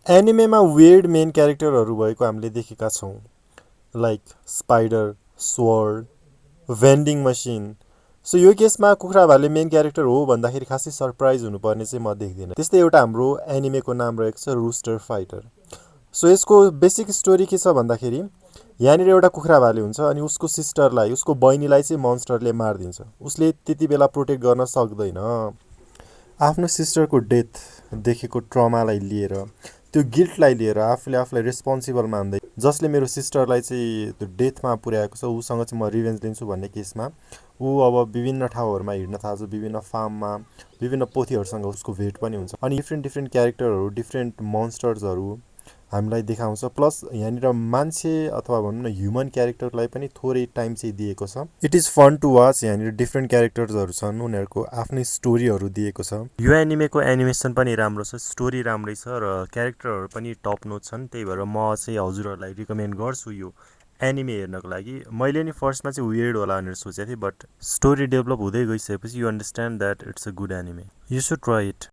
एनिमेमा weird main क्यारेक्टरहरू भएको हामीले देखेका छौँ, like spider, sword, vending machine. So यो केसमा कुखुरा भाले मेन क्यारेक्टर हो भन्दाखेरि खासै सरप्राइज हुनुपर्ने चाहिँ म देख्दिनँ। त्यस्तै एउटा हाम्रो एनिमेको नाम रहेको छ रुस्टर फाइटर। सो यसको बेसिक स्टोरी के छ भन्दाखेरि यहाँनिर एउटा कुखुरा भाले हुन्छ अनि उसको सिस्टरलाई, उसको बहिनीलाई चाहिँ मन्स्टरले मारिदिन्छ। उसले त्यति बेला प्रोटेक्ट गर्न सक्दैन। आफ्नो सिस्टरको डेथ देखेको ट्रमालाई लिएर, त्यो गिल्टलाई लिएर आफूलाई रेस्पोन्सिबल मान्दै, जसले मेरो सिस्टरलाई चाहिँ त्यो डेथमा पुर्याएको छ उसँग चाहिँ म रिभेन्ज लिन्छु भन्ने केसमा ऊ अब विभिन्न ठाउँहरूमा हिँड्न थाल्छ, विभिन्न फार्ममा विभिन्न पोथीहरूसँग उसको भेट पनि हुन्छ। अनि डिफ्रेन्ट डिफ्रेन्ट क्यारेक्टरहरू, डिफ्रेन्ट मन्स्टर्सहरू हामीलाई देखाउँछ। प्लस यहाँनिर मान्छे अथवा भनौँ न ह्युमन क्यारेक्टरलाई पनि थोरै टाइम चाहिँ दिएको छ। It is fun to watch. यहाँनिर डिफ्रेन्ट क्यारेक्टर्सहरू छन्, उनीहरूको आफ्नै स्टोरीहरू दिएको छ। यो एनिमेको एनिमेसन पनि राम्रो छ, स्टोरी राम्रै छ र क्यारेक्टरहरू पनि टप नोच छन्। त्यही भएर म चाहिँ हजुरहरूलाई रिकमेन्ड गर्छु यो एनिमे हेर्नको लागि। मैले नि फर्स्टमा चाहिँ वियर्ड होला भनेर सोचेको थिएँ, बट स्टोरी डेभलप हुँदै गइसकेपछि you understand that it's a good anime. You should try it.